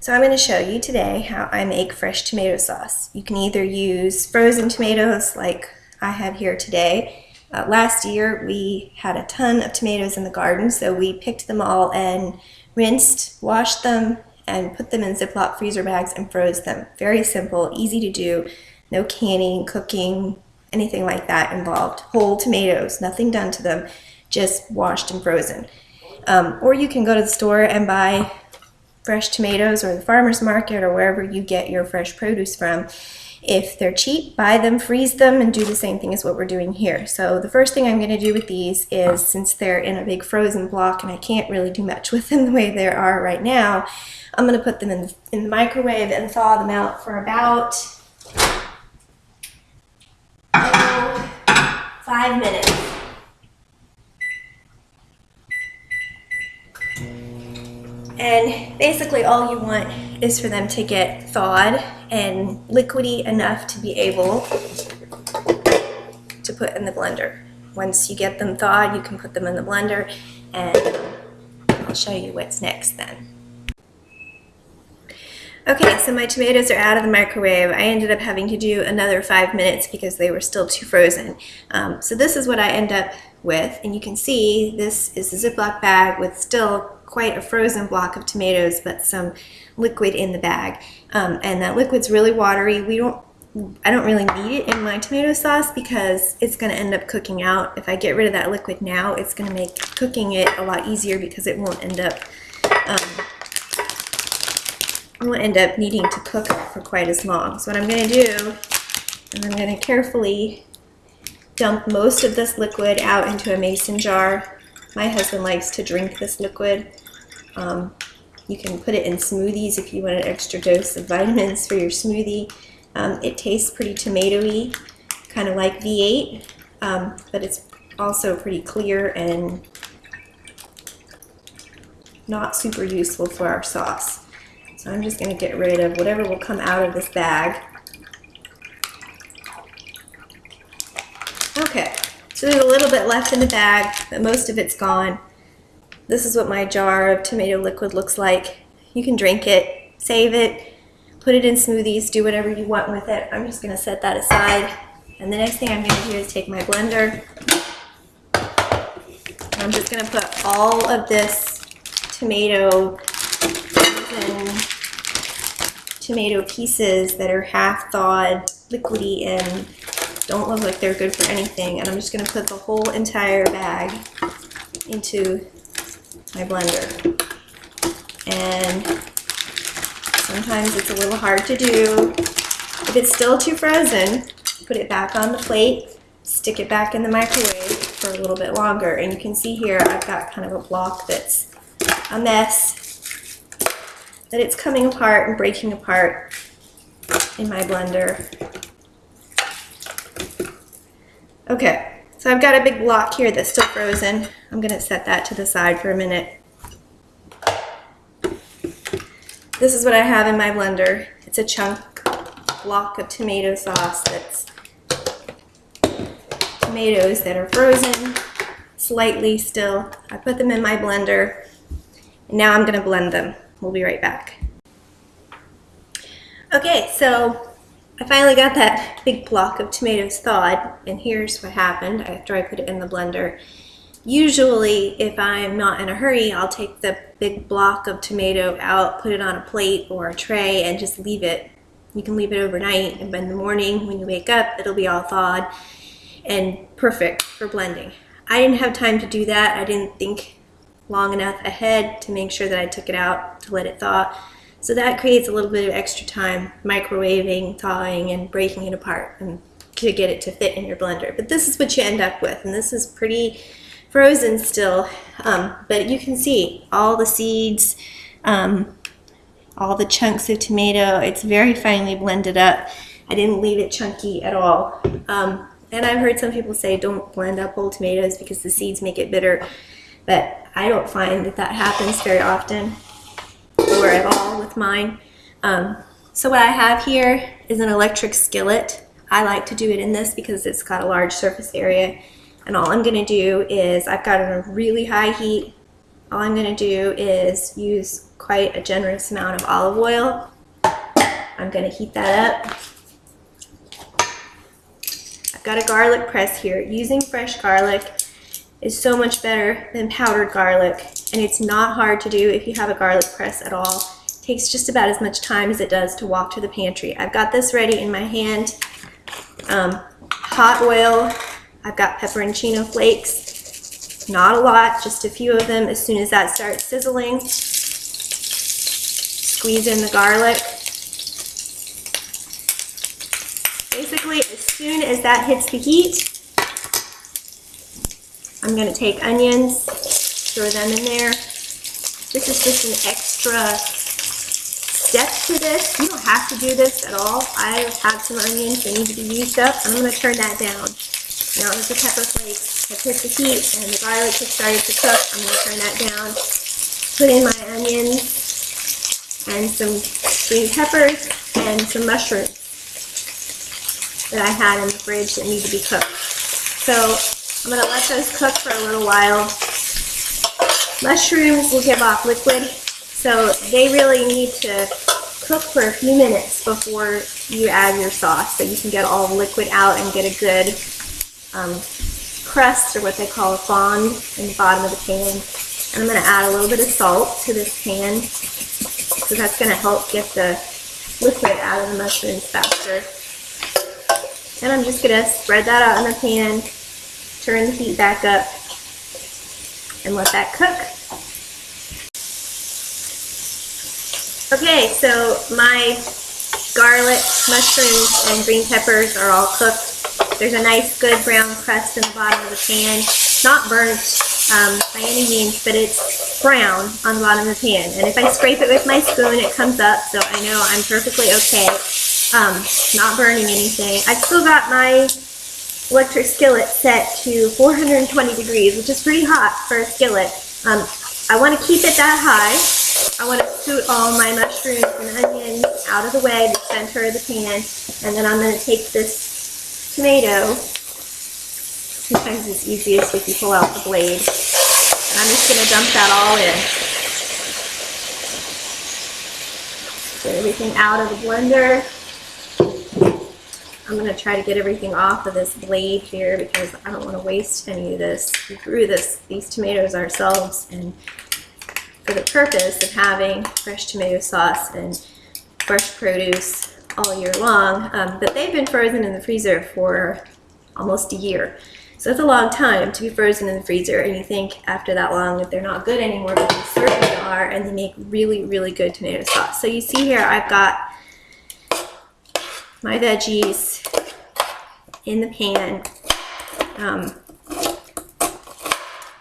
So I'm going to show you today how I make fresh tomato sauce. You can either use frozen tomatoes like I have here today. Last year we had a ton of tomatoes in the garden, so we picked them all and rinsed, washed them, and put them in Ziploc freezer bags and froze them. Very simple, easy to do, no canning, cooking, anything like that involved. Whole tomatoes, nothing done to them, just washed and frozen. Or you can go to the store and buy fresh tomatoes, or the farmer's market, or wherever you get your fresh produce from. If they're cheap, buy them, freeze them, and do the same thing as what we're doing here. So the first thing I'm going to do with these is, since they're in a big frozen block and I can't really do much with them the way they are right now, I'm going to put them in the microwave and thaw them out for about 5 minutes. And basically all you want is for them to get thawed and liquidy enough to be able to put in the blender. Once you get them thawed, you can put them in the blender, and I'll show you what's next then. Okay, so my tomatoes are out of the microwave. I ended up having to do another 5 minutes because they were still too frozen. So this is what I end up with, and you can see this is a Ziploc bag with still quite a frozen block of tomatoes, but some liquid in the bag. And that liquid's really watery. I don't really need it in my tomato sauce because it's going to end up cooking out. If I get rid of that liquid now, it's going to make cooking it a lot easier because it won't end up needing to cook for quite as long. So what I'm going to do is I'm going to carefully dump most of this liquid out into a mason jar. My husband likes to drink this liquid. You can put it in smoothies if you want an extra dose of vitamins for your smoothie. It tastes pretty tomatoey, kind of like V8, but it's also pretty clear and not super useful for our sauce. So I'm just going to get rid of whatever will come out of this bag. Okay, so there's a little bit left in the bag, but most of it's gone. This is what my jar of tomato liquid looks like. You can drink it, save it, put it in smoothies, do whatever you want with it. I'm just going to set that aside. And the next thing I'm going to do is take my blender. I'm just going to put all of this tomato pieces that are half thawed, liquidy, and don't look like they're good for anything. And I'm just going to put the whole entire bag into my blender. And sometimes it's a little hard to do. If it's still too frozen, put it back on the plate, stick it back in the microwave for a little bit longer. And you can see here I've got kind of a block that's a mess, that it's coming apart and breaking apart in my blender. Okay, so I've got a big block here that's still frozen. I'm going to set that to the side for a minute. This is what I have in my blender. It's a chunk block of tomato sauce that's tomatoes that are frozen slightly still. I put them in my blender, and now I'm going to blend them. We'll be right back. Okay, so I finally got that big block of tomatoes thawed, and here's what happened after I put it in the blender. Usually, if I'm not in a hurry, I'll take the big block of tomato out, put it on a plate or a tray, and just leave it. You can leave it overnight, and in the morning when you wake up, it'll be all thawed and perfect for blending. I didn't have time to do that. I didn't think long enough ahead to make sure that I took it out to let it thaw. So that creates a little bit of extra time microwaving, thawing, and breaking it apart and to get it to fit in your blender. But this is what you end up with, and this is pretty frozen still, but you can see all the seeds, all the chunks of tomato. It's very finely blended up. I didn't leave it chunky at all. And I've heard some people say don't blend up whole tomatoes because the seeds make it bitter, but I don't find that happens very often or at all with mine. So what I have here is an electric skillet. I like to do it in this because it's got a large surface area, and all I'm going to do is I've got it on a really high heat, all I'm going to do is use quite a generous amount of olive oil. I'm going to heat that up. I've got a garlic press here. Using fresh garlic is so much better than powdered garlic, and it's not hard to do if you have a garlic press at all. It takes just about as much time as it does to walk to the pantry. I've got this ready in my hand. Hot oil. I've got pepperoncino flakes. Not a lot, just a few of them. As soon as that starts sizzling, squeeze in the garlic. Basically, as soon as that hits the heat, I'm going to take onions, throw them in there. This is just an extra step to this. You don't have to do this at all. I've had some onions that need to be used up, and I'm going to turn that down. Now that the pepper flakes have hit the heat and the garlic has started to cook, I'm going to turn that down. Put in my onions and some green peppers and some mushrooms that I had in the fridge that need to be cooked. So I'm going to let those cook for a little while. Mushrooms will give off liquid, so they really need to cook for a few minutes before you add your sauce, so you can get all the liquid out and get a good crust, or what they call a fond, in the bottom of the pan. And I'm going to add a little bit of salt to this pan, so that's going to help get the liquid out of the mushrooms faster. And I'm just going to spread that out in the pan, turn the heat back up, and let that cook. Okay, so my garlic, mushrooms, and green peppers are all cooked. There's a nice good brown crust in the bottom of the pan. Not burnt by any means, but it's brown on the bottom of the pan. And if I scrape it with my spoon, it comes up, so I know I'm perfectly okay. Not burning anything. I've still got my electric skillet set to 420 degrees, which is pretty hot for a skillet. I want to keep it that high. I want to scoot all my mushrooms and onions out of the way, the center of the pan, and then I'm going to take this tomato. Sometimes it's easiest if you pull out the blade. And I'm just going to dump that all in. Get everything out of the blender. I'm going to try to get everything off of this blade here because I don't want to waste any of this. We grew these tomatoes ourselves, and for the purpose of having fresh tomato sauce and fresh produce all year long, but they've been frozen in the freezer for almost a year. So it's a long time to be frozen in the freezer, and you think after that long that they're not good anymore, but they certainly are, and they make really, really good tomato sauce. So you see here I've got my veggies in the pan,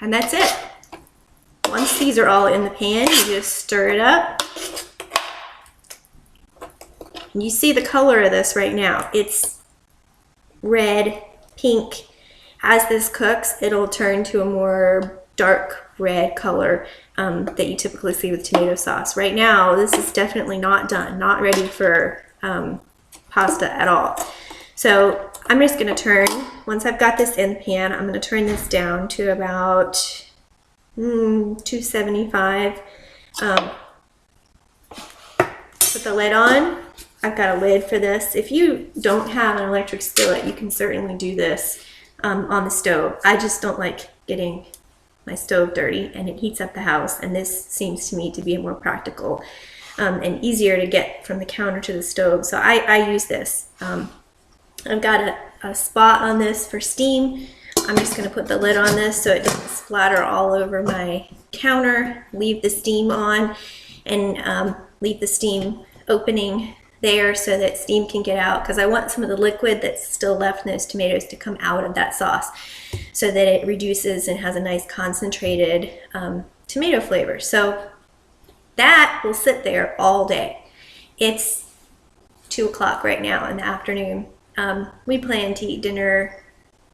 and that's it. Once these are all in the pan, you just stir it up. And you see the color of this right now. It's red, pink. As this cooks, it'll turn to a more dark red color that you typically see with tomato sauce. Right now, this is definitely not done, not ready for pasta at all. So I'm just going to turn, once I've got this in the pan, I'm going to turn this down to about 275. Put the lid on. I've got a lid for this. If you don't have an electric skillet, you can certainly do this on the stove. I just don't like getting my stove dirty, and it heats up the house, and this seems to me to be more practical and easier to get from the counter to the stove. So I use this. I've got a spot on this for steam. I'm just going to put the lid on this so it doesn't splatter all over my counter. Leave the steam on, and leave the steam opening there so that steam can get out, because I want some of the liquid that's still left in those tomatoes to come out of that sauce so that it reduces and has a nice concentrated tomato flavor. So that will sit there all day. It's 2 o'clock right now in the afternoon. We plan to eat dinner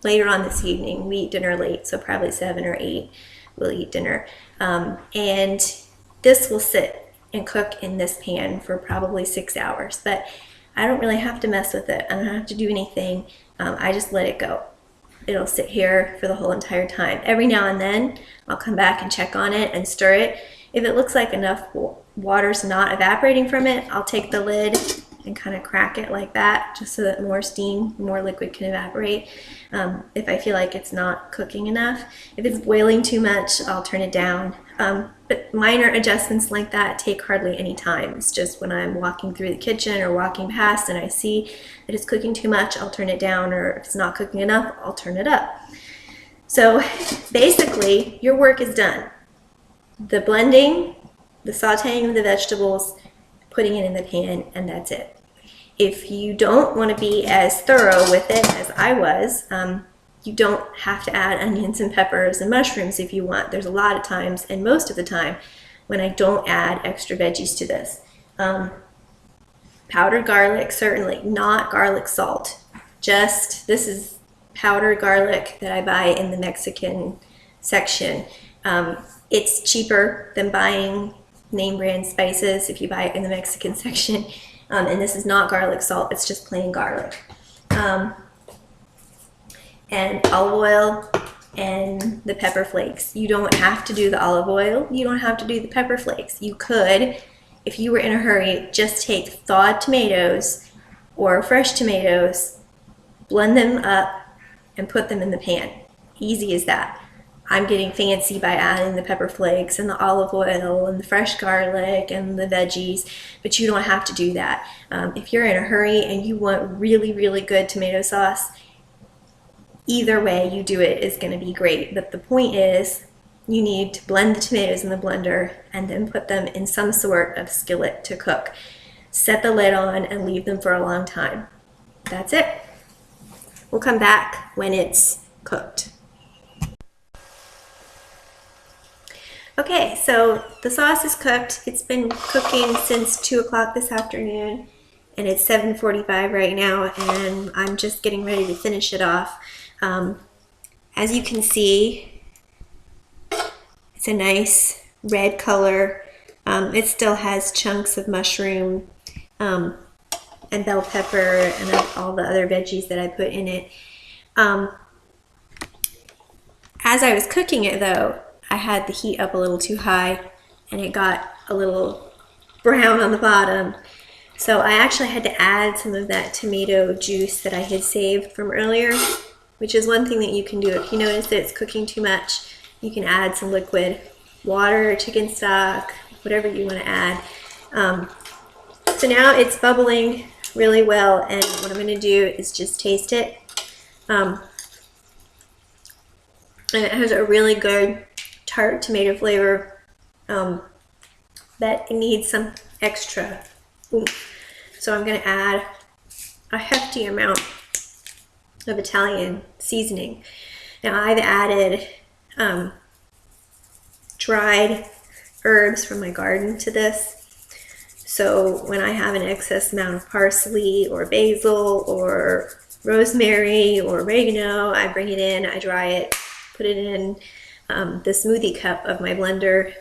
later on this evening. We eat dinner late, so probably 7 or 8 we'll eat dinner. And this will sit and cook in this pan for probably 6 hours, but I don't really have to mess with it. I don't have to do anything. I just let it go. it'll sit here for the whole entire time. Every now and then I'll come back and check on it and stir it. If it looks like enough water's not evaporating from it, I'll take the lid and kind of crack it like that, just so that more steam, more liquid can evaporate. If I feel like it's not cooking enough. If it's boiling too much, I'll turn it down. But minor adjustments like that take hardly any time. It's just when I'm walking through the kitchen or walking past and I see that it's cooking too much, I'll turn it down, or if it's not cooking enough, I'll turn it up. So basically, your work is done. The blending, the sauteing of the vegetables, putting it in the pan, and that's it. If you don't want to be as thorough with it as I was, you don't have to add onions and peppers and mushrooms if you want. There's a lot of times, and most of the time, when I don't add extra veggies to this. Powdered garlic, certainly, not garlic salt. Just, this is powdered garlic that I buy in the Mexican section. It's cheaper than buying name brand spices if you buy it in the Mexican section. And this is not garlic salt, it's just plain garlic. And olive oil and the pepper flakes. You don't have to do the olive oil, you don't have to do the pepper flakes. You could, if you were in a hurry, just take thawed tomatoes or fresh tomatoes, blend them up, and put them in the pan. Easy as that. I'm getting fancy by adding the pepper flakes and the olive oil and the fresh garlic and the veggies, but you don't have to do that. If you're in a hurry and you want really, really good tomato sauce, either way you do it is going to be great. But the point is, you need to blend the tomatoes in the blender and then put them in some sort of skillet to cook. Set the lid on and leave them for a long time. That's it. We'll come back when it's cooked. Okay, so the sauce is cooked. It's been cooking since 2 o'clock this afternoon, and it's 7:45 right now, and I'm just getting ready to finish it off. As you can see, it's a nice red color. It still has chunks of mushroom and bell pepper and all the other veggies that I put in it. As I was cooking it though, I had the heat up a little too high and it got a little brown on the bottom. So I actually had to add some of that tomato juice that I had saved from earlier, which is one thing that you can do. If you notice that it's cooking too much, you can add some liquid water, chicken stock, whatever you want to add. So now it's bubbling really well, and what I'm going to do is just taste it. And it has a really good tart tomato flavor, but it needs some extra oomph. So I'm going to add a hefty amount of Italian seasoning. Now I've added dried herbs from my garden to this. So when I have an excess amount of parsley or basil or rosemary or oregano, I bring it in, I dry it, put it in the smoothie cup of my blender,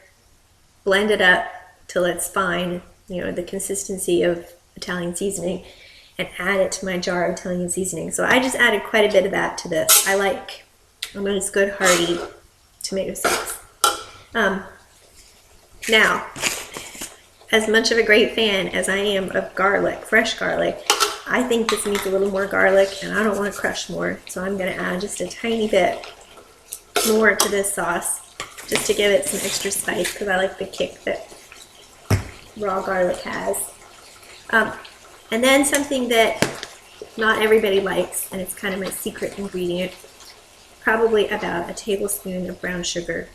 blend it up till it's fine, you know, the consistency of Italian seasoning, and add it to my jar of Italian seasoning. So I just added quite a bit of that to this. I like a nice good hearty tomato sauce. Now, as much of a great fan as I am of garlic, fresh garlic, I think this needs a little more garlic and I don't want to crush more. So I'm going to add just a tiny bit more to this sauce just to give it some extra spice, because I like the kick that raw garlic has. And then something that not everybody likes, and it's kind of my secret ingredient, probably about a tablespoon of brown sugar,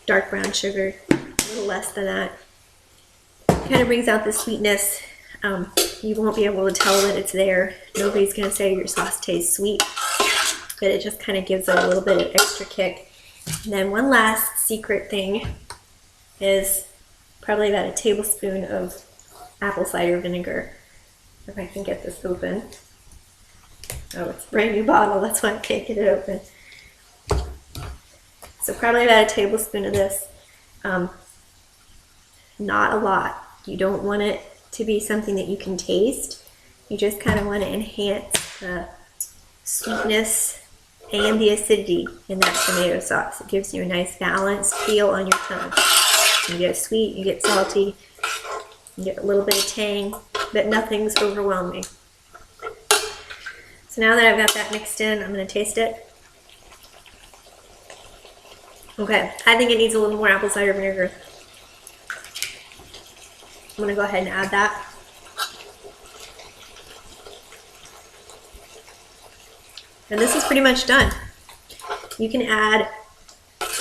dark brown sugar, a little less than that. Kind of brings out the sweetness. You won't be able to tell that it's there. Nobody's going to say your sauce tastes sweet, but it just kind of gives it a little bit of extra kick. And then one last secret thing is probably about a tablespoon of apple cider vinegar. If I can get this open. Oh, it's a brand new bottle, that's why I can't get it open. So probably about a tablespoon of this. Not a lot. You don't want it to be something that you can taste. You just kind of want to enhance the sweetness and the acidity in that tomato sauce. It gives you a nice balanced feel on your tongue. You get sweet, you get salty, you get a little bit of tang, but nothing's overwhelming. So now that I've got that mixed in, I'm going to taste it. Okay, I think it needs a little more apple cider vinegar. I'm going to go ahead and add that. And this is pretty much done. You can add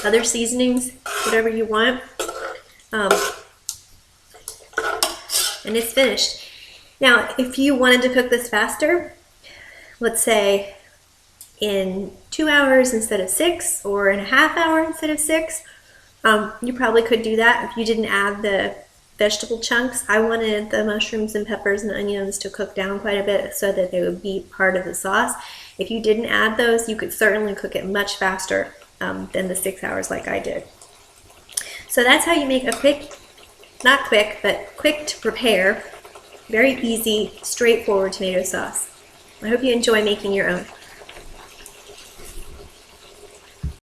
other seasonings, whatever you want. And it's finished. Now, if you wanted to cook this faster, let's say in 2 hours instead of 6, or in a half hour instead of 6, you probably could do that if you didn't add the vegetable chunks. I wanted the mushrooms and peppers and onions to cook down quite a bit so that they would be part of the sauce. If you didn't add those, you could certainly cook it much faster than the 6 hours like I did. So that's how you make a quick, not quick, but quick to prepare, very easy, straightforward tomato sauce. I hope you enjoy making your own.